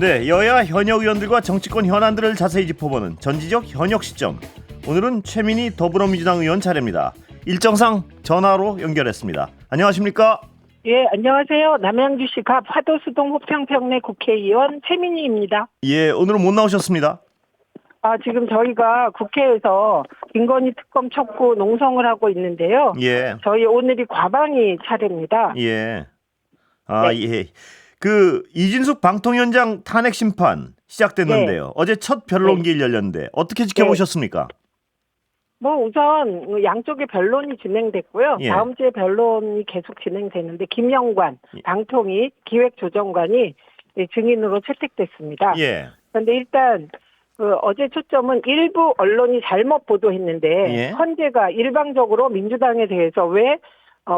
네, 여야 현역 의원들과 정치권 현안들을 자세히 짚어보는 전지적 현역 시점. 오늘은 최민희 더불어민주당 의원 차례입니다. 일정상 전화로 연결했습니다. 안녕하십니까? 예, 안녕하세요. 남양주시 갑 화도수동 호평평내 국회의원 최민희입니다. 예, 오늘은 못 나오셨습니다. 지금 저희가 국회에서 김건희 특검 촉구 농성을 하고 있는데요. 예, 저희 오늘이 과방위 차례입니다. 예. 네. 예. 그 이진숙 방통위원장 탄핵 심판 시작됐는데요. 네. 어제 첫 변론기일 열렸는데 어떻게 지켜보셨습니까? 우선 양쪽의 변론이 진행됐고요. 예. 다음 주에 변론이 계속 진행되는데 김영관 방통위 기획조정관이 증인으로 채택됐습니다. 예. 그런데 일단 어제 초점은 일부 언론이 잘못 보도했는데 예. 헌재가 일방적으로 민주당에 대해서 왜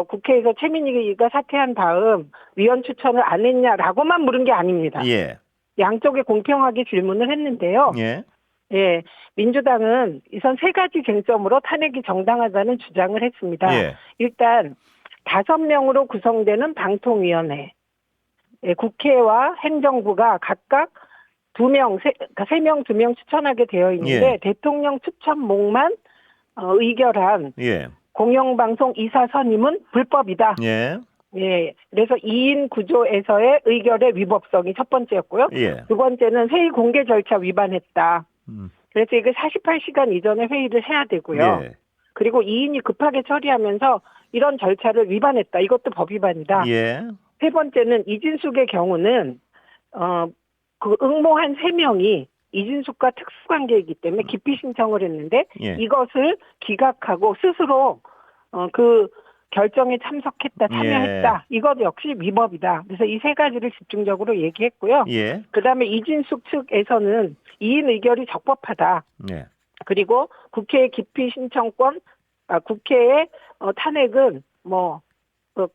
국회에서 최민희가 사퇴한 다음 위원 추천을 안 했냐라고만 물은 게 아닙니다. 예. 양쪽에 공평하게 질문을 했는데요. 예. 예, 민주당은 우선 세 가지 쟁점으로 탄핵이 정당하다는 주장을 했습니다. 예. 일단 5명으로 구성되는 방통위원회, 국회와 행정부가 각각 3명, 2명 추천하게 되어 있는데 예. 대통령 추천목만 의결한 예. 공영방송 이사 선임은 불법이다. 예. 예, 그래서 2인 구조에서의 의결의 위법성이 첫 번째였고요. 예. 두 번째는 회의 공개 절차 위반했다. 음. 그래서 이게 48시간 이전에 회의를 해야 되고요. 예. 그리고 2인이 급하게 처리하면서 이런 절차를 위반했다. 이것도 법 위반이다. 예. 세 번째는 이진숙의 경우는 그 응모한 3명이 이진숙과 특수관계이기 때문에 기피 신청을 했는데 예. 이것을 기각하고 스스로 그 결정에 참석했다, 참여했다. 이것 역시 위법이다. 그래서 이 세 가지를 집중적으로 얘기했고요. 예. 그다음에 이진숙 측에서는 2인 의결이 적법하다. 예. 그리고 국회의 기피 신청권, 국회의 탄핵은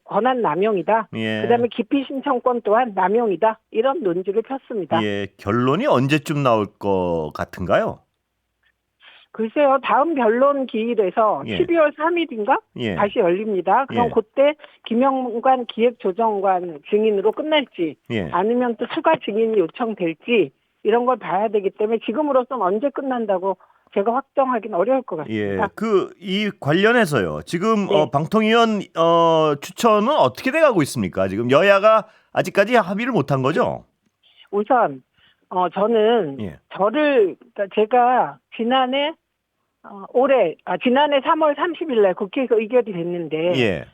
권한 남용이다. 예. 그다음에 기피 신청권 또한 남용이다. 이런 논지를 폈습니다. 예. 결론이 언제쯤 나올 것 같은가요? 글쎄요, 다음 변론 기일에서 예. 12월 3일인가? 예. 다시 열립니다. 그럼 예. 그때 김영관 기획조정관 증인으로 끝날지 예. 아니면 또 추가 증인이 요청될지 이런 걸 봐야 되기 때문에 지금으로서는 언제 끝난다고 제가 확정하기는 어려울 것 예. 같습니다. 이 관련해서요. 지금 네. 방통위원 추천은 어떻게 돼 가고 있습니까? 지금 여야가 아직까지 합의를 못한 거죠? 우선 저는 예. 그러니까 제가 지난해 3월 30일 날 국회에서 의결이 됐는데 예.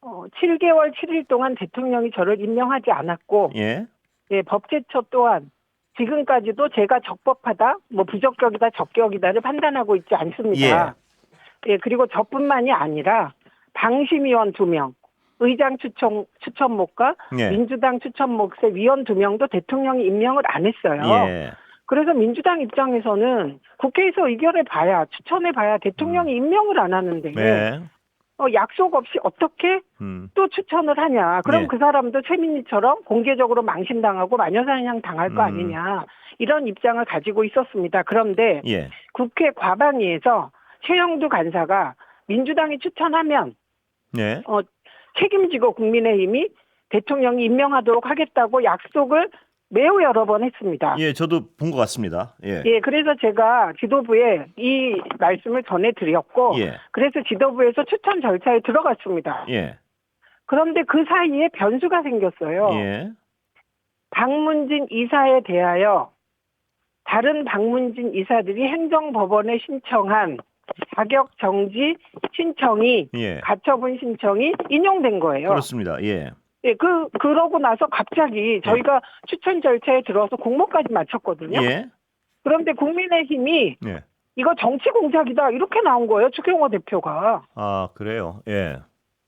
7개월 7일 동안 대통령이 저를 임명하지 않았고 예. 예, 법제처 또한 지금까지도 제가 적법하다, 부적격이다, 적격이다를 판단하고 있지 않습니다. 예, 그리고 저뿐만이 아니라 방심위원 2명, 의장 추천목과 예. 민주당 추천목의 위원 2명도 대통령이 임명을 안 했어요. 예. 그래서 민주당 입장에서는 국회에서 의결해 봐야, 추천해 봐야 대통령이 임명을 안 하는데 네. 약속 없이 어떻게 또 추천을 하냐. 그럼 네. 그 사람도 최민희처럼 공개적으로 망신당하고 마녀사냥 당할 거 아니냐. 이런 입장을 가지고 있었습니다. 그런데 예. 국회 과방위에서 최영두 간사가 민주당이 추천하면 네. 책임지고 국민의힘이 대통령이 임명하도록 하겠다고 약속을 매우 여러 번 했습니다. 예, 저도 본 것 같습니다. 예. 예, 그래서 제가 지도부에 이 말씀을 전해드렸고, 예. 그래서 지도부에서 추천 절차에 들어갔습니다. 예. 그런데 그 사이에 변수가 생겼어요. 예. 박문진 이사에 대하여 다른 박문진 이사들이 행정법원에 신청한 자격 정지 신청이 예. 가처분 신청이 인용된 거예요. 그렇습니다. 예. 예, 그러고 나서 갑자기 저희가 추천 절차에 들어서 공모까지 마쳤거든요. 예. 그런데 국민의힘이 예. 이거 정치 공작이다 이렇게 나온 거예요. 추경호 대표가. 아, 그래요. 예.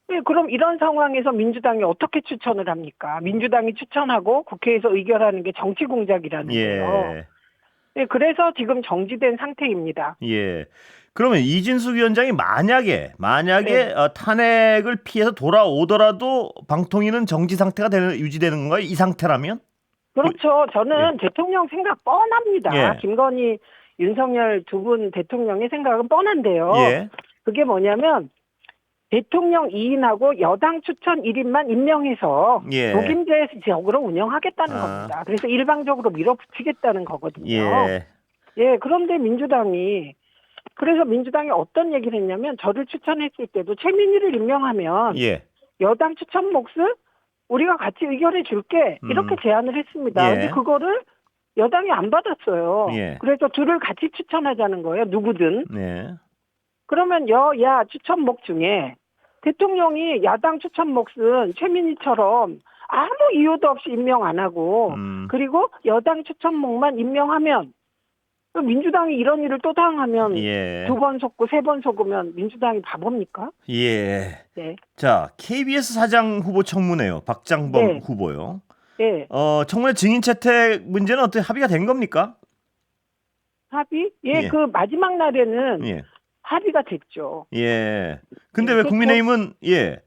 네, 그럼 이런 상황에서 민주당이 어떻게 추천을 합니까? 민주당이 추천하고 국회에서 의결하는 게 정치 공작이라는 거예요. 예. 네, 그래서 지금 정지된 상태입니다. 예. 그러면 이진숙 위원장이 만약에 네. 탄핵을 피해서 돌아오더라도 방통위는 정지 상태가 유지되는 건가요? 이 상태라면? 그렇죠. 저는 대통령 생각 뻔합니다. 예. 김건희, 윤석열 두 분 대통령의 생각은 뻔한데요. 예. 그게 뭐냐면 대통령 2인하고 여당 추천 1인만 임명해서 예. 독임제적으로 운영하겠다는 아. 겁니다. 그래서 일방적으로 밀어붙이겠다는 거거든요. 예. 예, 그런데 그래서 민주당이 어떤 얘기를 했냐면 저를 추천했을 때도 최민희를 임명하면 예. 여당 추천 몫을 우리가 같이 의결해 줄게 이렇게 제안을 했습니다. 예. 근데 그거를 여당이 안 받았어요. 예. 그래서 둘을 같이 추천하자는 거예요. 누구든. 네. 그러면 여야 추천 몫 중에 대통령이 야당 추천 몫은 최민희처럼 아무 이유도 없이 임명 안 하고 그리고 여당 추천 몫만 임명하면 민주당이 이런 일을 또 당하면 예. 2번 속고 3번 속으면 민주당이 바보입니까? 예. 네. 자, KBS 사장 후보 청문회요. 박장범 네. 후보요. 네. 청문회 증인 채택 문제는 어떻게 합의가 된 겁니까? 합의? 예. 예, 그 마지막 날에는 예. 합의가 됐죠. 예. 근데 예, 왜 그 국민의힘은 예.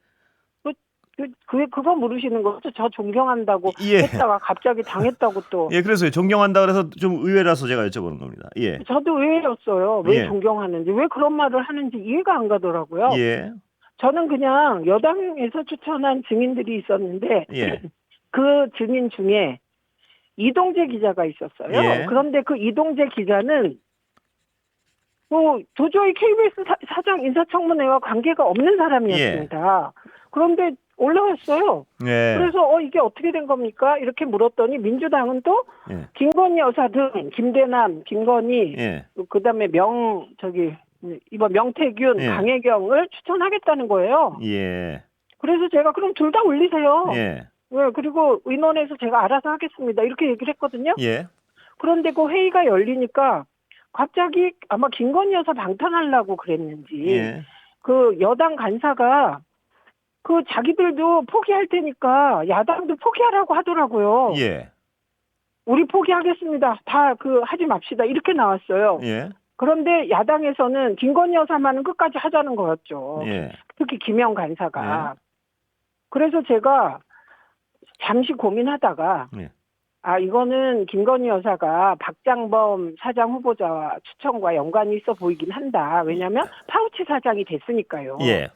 그거 물으시는 거죠? 저 존경한다고 예. 했다가 갑자기 당했다고 또. 예, 그래서 존경한다 그래서 좀 의외라서 제가 여쭤보는 겁니다. 예. 저도 의외였어요. 왜 예. 존경하는지, 왜 그런 말을 하는지 이해가 안 가더라고요. 예. 저는 그냥 여당에서 추천한 증인들이 있었는데 예. 그 증인 중에 이동재 기자가 있었어요. 예. 그런데 그 이동재 기자는 도저히 KBS 사장 인사청문회와 관계가 없는 사람이었습니다. 그런데 올라왔어요. 예. 그래서 이게 어떻게 된 겁니까? 이렇게 물었더니 민주당은 또 예. 김건희 여사 등 김대남, 김건희, 예. 그다음에 이번 명태균, 예. 강혜경을 추천하겠다는 거예요. 예. 그래서 제가 그럼 둘 다 올리세요. 예. 네, 그리고 의논해서 제가 알아서 하겠습니다. 이렇게 얘기를 했거든요. 예. 그런데 그 회의가 열리니까 갑자기 아마 김건희 여사 방탄하려고 그랬는지 예. 그 여당 간사가 그 자기들도 포기할 테니까 야당도 포기하라고 하더라고요. 예. 우리 포기하겠습니다. 다 하지 맙시다. 이렇게 나왔어요. 예. 그런데 야당에서는 김건희 여사만은 끝까지 하자는 거였죠. 예. 특히 김영 간사가. 그래서 제가 잠시 고민하다가 예. 이거는 김건희 여사가 박장범 사장 후보자와 추천과 연관이 있어 보이긴 한다. 왜냐하면 파우치 사장이 됐으니까요. 예.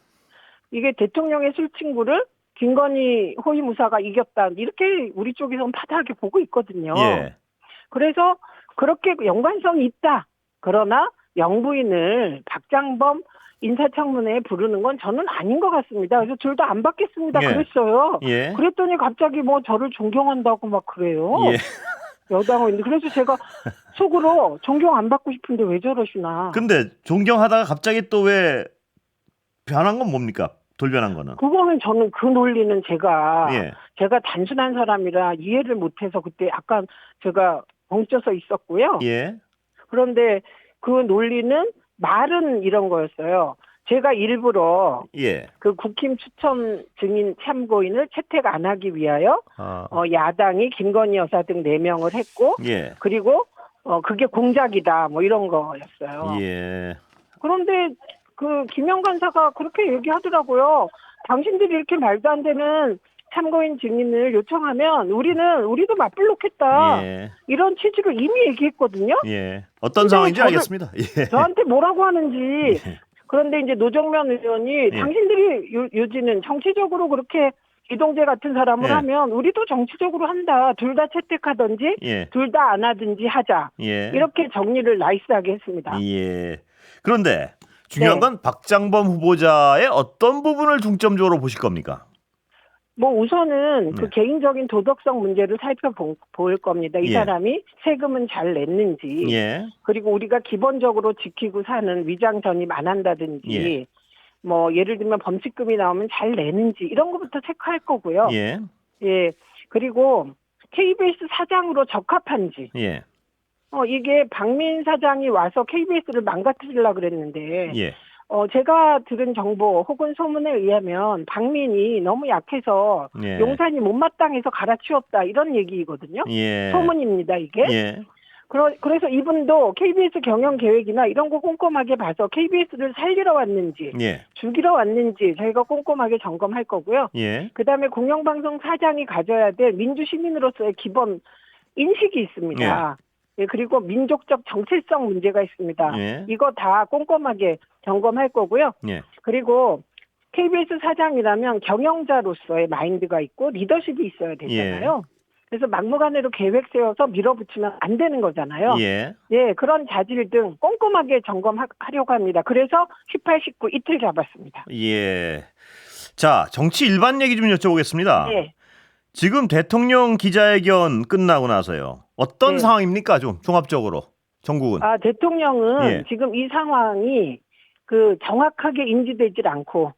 이게 대통령의 술친구를 김건희 호위무사가 이겼다. 이렇게 우리 쪽에서는 파다하게 보고 있거든요. 예. 그래서 그렇게 연관성이 있다. 그러나 영부인을 박장범 인사청문회에 부르는 건 저는 아닌 것 같습니다. 그래서 둘 다 안 받겠습니다. 예. 그랬어요. 예. 그랬더니 갑자기 저를 존경한다고 막 그래요. 예. 여당은. 그래서 제가 속으로 존경 안 받고 싶은데 왜 저러시나. 근데 존경하다가 갑자기 또 왜 변한 건 뭡니까? 돌변한 거는. 그거는 저는 그 논리는 제가 예. 단순한 사람이라 이해를 못해서 그때 약간 제가 벙쪄서 있었고요. 예. 그런데 그 논리는 말은 이런 거였어요. 제가 일부러 예. 그 국힘 추천 증인 참고인을 채택 안 하기 위하여 야당이 김건희 여사 등 4명을 했고 예. 그리고 그게 공작이다 이런 거였어요. 예. 그런데 그 김영 간사가 그렇게 얘기하더라고요. 당신들이 이렇게 말도 안 되는 참고인 증인을 요청하면 우리도 맞불록했다. 예. 이런 취지로 이미 얘기했거든요. 예. 어떤 상황인지 알겠습니다. 예. 저한테 뭐라고 하는지. 예. 그런데 이제 노정면 의원이 당신들이 요지는 정치적으로 그렇게 이동재 같은 사람을 하면 우리도 정치적으로 한다. 둘 다 채택하든지 둘 다 안 하든지 하자. 이렇게 정리를 나이스하게 했습니다. 예. 그런데 중요한 건 박장범 후보자의 어떤 부분을 중점적으로 보실 겁니까? 우선은 그 개인적인 도덕성 문제를 살펴볼 겁니다. 이 사람이 세금은 잘 냈는지, 그리고 우리가 기본적으로 지키고 사는 위장 전입 안 한다든지, 예를 들면 범칙금이 나오면 잘 내는지 이런 것부터 체크할 거고요. 그리고 KBS 사장으로 적합한지. 이게 박민 사장이 와서 KBS를 망가뜨리려고 그랬는데. 제가 들은 정보 혹은 소문에 의하면 박민이 너무 약해서 용산이 못마땅해서 갈아치웠다 이런 얘기거든요. 소문입니다 이게. 그래서 이분도 KBS 경영 계획이나 이런 거 꼼꼼하게 봐서 KBS를 살리러 왔는지 죽이러 왔는지 저희가 꼼꼼하게 점검할 거고요. 그다음에 공영방송 사장이 가져야 될 민주시민으로서의 기본 인식이 있습니다. 그리고 민족적 정체성 문제가 있습니다. 이거 다 꼼꼼하게 점검할 거고요. 그리고 KBS 사장이라면 경영자로서의 마인드가 있고 리더십이 있어야 되잖아요. 그래서 막무가내로 계획 세워서 밀어붙이면 안 되는 거잖아요. 그런 자질 등 꼼꼼하게 점검하려고 합니다. 그래서 18, 19 이틀 잡았습니다. 자, 정치 일반 얘기 좀 여쭤보겠습니다. 지금 대통령 기자회견 끝나고 나서요. 어떤 상황입니까? 좀 종합적으로 전국은. 대통령은 지금 이 상황이 정확하게 인지되질 않고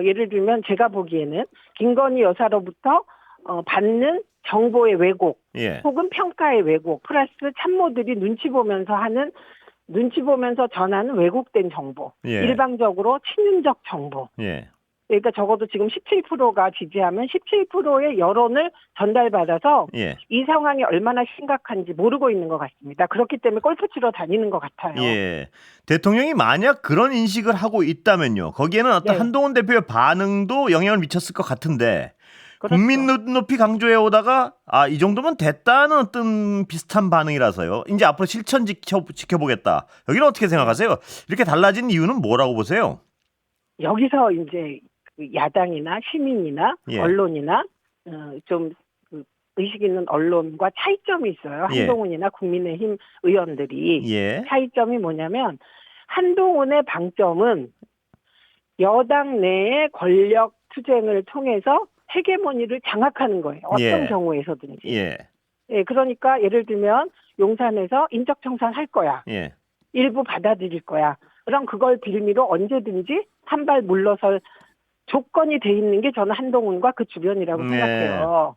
예를 들면 제가 보기에는 김건희 여사로부터 받는 정보의 왜곡 혹은 평가의 왜곡 플러스 참모들이 눈치 보면서 전하는 왜곡된 정보 일방적으로 친윤적 정보 그러니까 적어도 지금 17%가 지지하면 17%의 여론을 전달받아서 이 상황이 얼마나 심각한지 모르고 있는 것 같습니다. 그렇기 때문에 골프 치러 다니는 것 같아요. 대통령이 만약 그런 인식을 하고 있다면요. 거기에는 어떤 한동훈 대표의 반응도 영향을 미쳤을 것 같은데 국민 눈높이 강조해 오다가 이 정도면 됐다는 어떤 비슷한 반응이라서요. 이제 앞으로 실천 지켜보겠다. 여기는 어떻게 생각하세요? 이렇게 달라진 이유는 뭐라고 보세요? 여기서 이제 야당이나 시민이나 언론이나 좀 의식 있는 언론과 차이점이 있어요. 한동훈이나 국민의힘 의원들이 차이점이 뭐냐면 한동훈의 방점은 여당 내의 권력 투쟁을 통해서 헤게모니를 장악하는 거예요. 어떤 경우에서든지. 그러니까 예를 들면 용산에서 인적청산 할 거야. 일부 받아들일 거야. 그럼 그걸 빌미로 언제든지 한 발 물러설 조건이 돼 있는 게 저는 한동훈과 그 주변이라고 생각해요.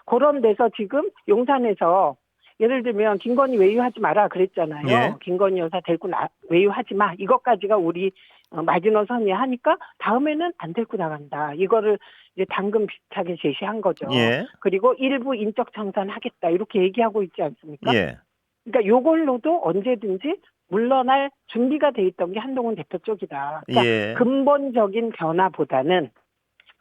그런 데서 지금 용산에서 예를 들면 김건희 외유하지 마라 그랬잖아요. 김건희 여사 데리고 외유하지 마. 이것까지가 우리 마지노선이야 하니까 다음에는 안 데리고 나간다. 이거를 이제 당근 비슷하게 제시한 거죠. 그리고 일부 인적 청산하겠다 이렇게 얘기하고 있지 않습니까? 그러니까 요걸로도 언제든지 물러날 준비가 돼 있던 게 한동훈 대표 쪽이다. 그러니까 근본적인 변화보다는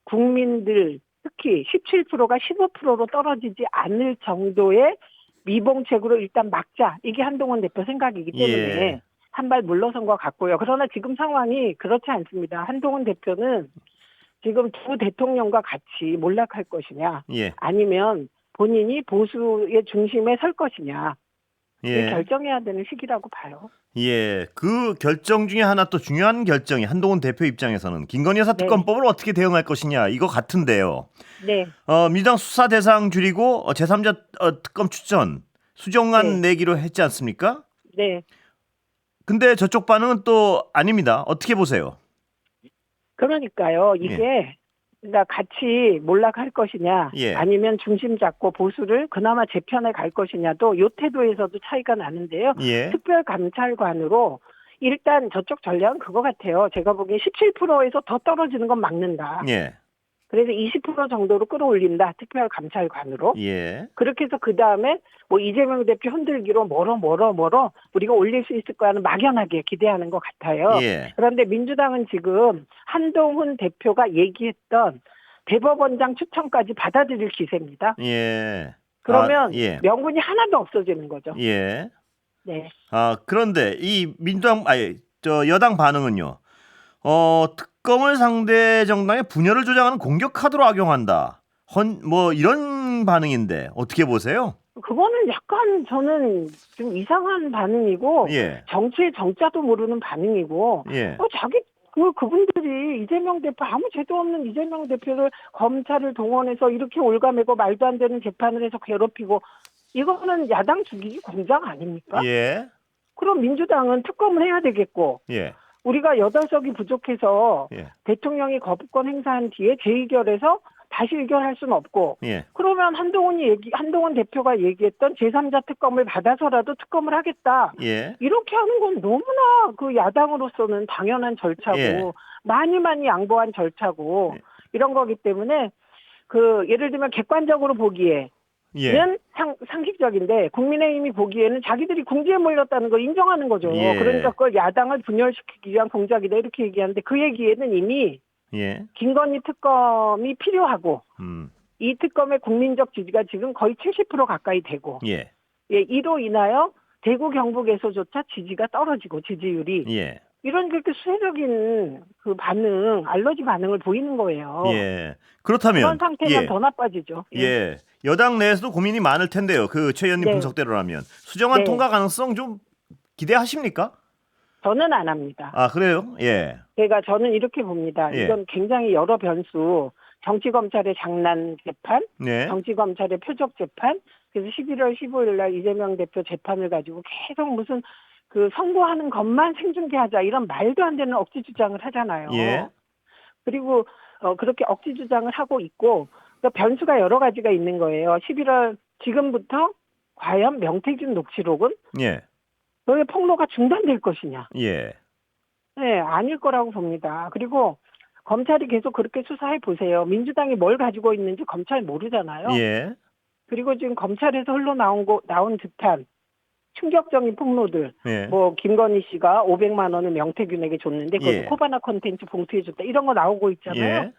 국민들 특히 17%가 15%로 떨어지지 않을 정도의 미봉책으로 일단 막자. 이게 한동훈 대표 생각이기 때문에 한 발 물러선 것 같고요. 그러나 지금 상황이 그렇지 않습니다. 한동훈 대표는 지금 두 대통령과 같이 몰락할 것이냐 아니면 본인이 보수의 중심에 설 것이냐 결정해야 되는 시기라고 봐요. 그 결정 중에 하나 또 중요한 결정이 한동훈 대표 입장에서는 김건희 여사 특검법을 어떻게 대응할 것이냐 이거 같은데요. 민주당 수사 대상 줄이고 제3자 특검 추천 수정안 내기로 했지 않습니까? 근데 저쪽 반응은 또 아닙니다. 어떻게 보세요? 그러니까요. 이게 그러니까 같이 몰락할 것이냐 아니면 중심 잡고 보수를 그나마 제 편에 갈 것이냐도 이 태도에서도 차이가 나는데요. 특별감찰관으로 일단 저쪽 전략은 그거 같아요. 제가 보기엔 17%에서 더 떨어지는 건 막는다. 그래서 20% 정도로 끌어올린다. 특별감찰관으로. 그렇게 해서 그다음에 뭐 이재명 대표 흔들기로 뭐로 우리가 올릴 수 있을 거야는 막연하게 기대하는 것 같아요. 그런데 민주당은 지금 한동훈 대표가 얘기했던 대법원장 추천까지 받아들일 기세입니다. 그러면 명분이 하나도 없어지는 거죠. 그런데 이 민주당 여당 반응은요. 특검을 상대 정당의 분열을 조장하는 공격 카드로 악용한다. 뭐 이런 반응인데 어떻게 보세요? 그거는 약간 저는 좀 이상한 반응이고 정치의 정자도 모르는 반응이고 그분들이 이재명 대표 아무 죄도 없는 이재명 대표를 검찰을 동원해서 이렇게 올가매고 말도 안 되는 재판을 해서 괴롭히고 이거는 야당 죽이기 공장 아닙니까? 그럼 민주당은 특검을 해야 되겠고 우리가 8석이 부족해서 대통령이 거부권 행사한 뒤에 재의결해서 다시 의결할 수는 없고 그러면 한동훈 대표가 얘기했던 제3자 특검을 받아서라도 특검을 하겠다. 이렇게 하는 건 너무나 그 야당으로서는 당연한 절차고 많이 양보한 절차고 이런 거기 때문에 예를 들면 객관적으로 보기에 는 상식적인데 국민의힘이 보기에는 자기들이 궁지에 몰렸다는 걸 인정하는 거죠. 그러니까 그걸 야당을 분열시키기 위한 공작이다 이렇게 얘기하는데 그 얘기에는 이미 김건희 특검이 필요하고 이 특검의 국민적 지지가 지금 거의 70% 가까이 되고 이로 인하여 대구 경북에서조차 지지가 떨어지고 지지율이 이런 그렇게 수혜적인 그 반응, 알러지 반응을 보이는 거예요. 예. 그렇다면 그런 상태면 예. 더 나빠지죠. 예. 여당 내에서도 고민이 많을 텐데요. 그 최 의원님 네. 분석대로라면 수정안 네. 통과 가능성 좀 기대하십니까? 저는 안 합니다. 아, 그래요? 예. 그러니까 저는 이렇게 봅니다. 예. 이건 굉장히 여러 변수, 정치검찰의 장난 재판, 네. 정치검찰의 표적 재판, 그래서 11월 15일 날 이재명 대표 재판을 가지고 계속 무슨 그 선고하는 것만 생중계하자 이런 말도 안 되는 억지 주장을 하잖아요. 예. 그리고 그렇게 억지 주장을 하고 있고 그 변수가 여러 가지가 있는 거예요. 11월 지금부터 과연 명태균 녹취록은 예. 너의 폭로가 중단될 것이냐? 예. 네, 아닐 거라고 봅니다. 그리고 검찰이 계속 그렇게 수사해 보세요. 민주당이 뭘 가지고 있는지 검찰 모르잖아요. 예. 그리고 지금 검찰에서 나온 듯한 충격적인 폭로들. 예. 뭐 김건희 씨가 500만 원을 명태균에게 줬는데 그것도 예. 코바나 콘텐츠 봉투에 줬다. 이런 거 나오고 있잖아요. 예.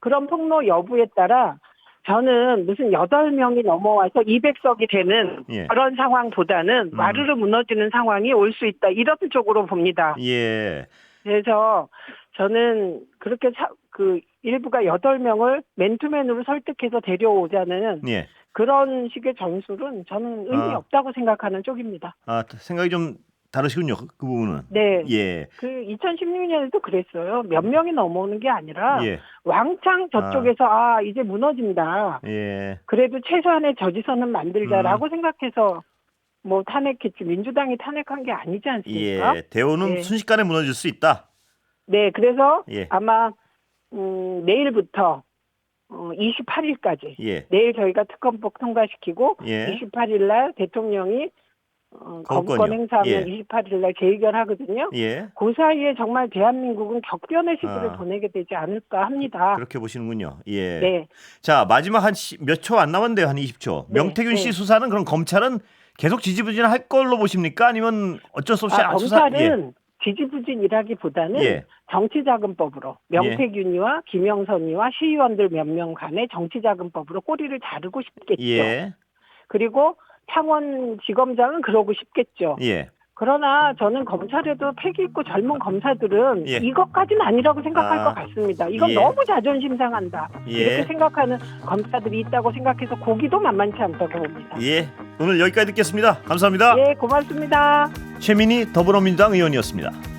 그런 폭로 여부에 따라 저는 무슨 8명이 넘어와서 200석이 되는 예. 그런 상황보다는 와르르 무너지는 상황이 올 수 있다. 이런 쪽으로 봅니다. 예. 그래서 저는 그렇게 그 일부가 8명을 맨투맨으로 설득해서 데려오자는 예. 그런 식의 전술은 저는 의미 없다고 생각하는 쪽입니다. 아, 생각이 좀 다르시군요. 그 부분은. 네. 예. 그 2016년에도 그랬어요. 몇 명이 넘어오는 게 아니라 예. 왕창 저쪽에서 이제 무너진다. 예. 그래도 최소한의 저지선은 만들자라고 생각해서 뭐 탄핵했지 민주당이 탄핵한 게 아니지 않습니까? 예. 대우는 네. 순식간에 무너질 수 있다. 네, 그래서 예. 아마 내일부터 28일까지 예. 내일 저희가 특검법 통과시키고 예. 28일 날 대통령이 거부권 행사하면 예. 28일 날 재의결하거든요. 예. 그 사이에 정말 대한민국은 격변의 시기를 보내게 되지 않을까 합니다. 그렇게 보시는군요. 예. 네. 자, 마지막 한 몇 초 안 남았는데요. 한 20초. 네. 명태균 씨 네. 수사는 그럼 검찰은 계속 지지부진할 걸로 보십니까? 아니면 어쩔 수 없이 검찰은 지지부진이라기보다는 예. 정치자금법으로 명태균이와 김영선이와 시의원들 몇 명 간의 정치자금법으로 꼬리를 자르고 싶겠죠. 예. 그리고 창원지검장은 그러고 싶겠죠. 예. 그러나 저는 검찰에도 패기 있고 젊은 검사들은 예. 이것까지는 아니라고 생각할 것 같습니다. 이건 예. 너무 자존심 상한다. 예. 이렇게 생각하는 검사들이 있다고 생각해서 고기도 만만치 않다고 봅니다. 예. 오늘 여기까지 듣겠습니다. 감사합니다. 예, 고맙습니다. 최민희 더불어민주당 의원이었습니다.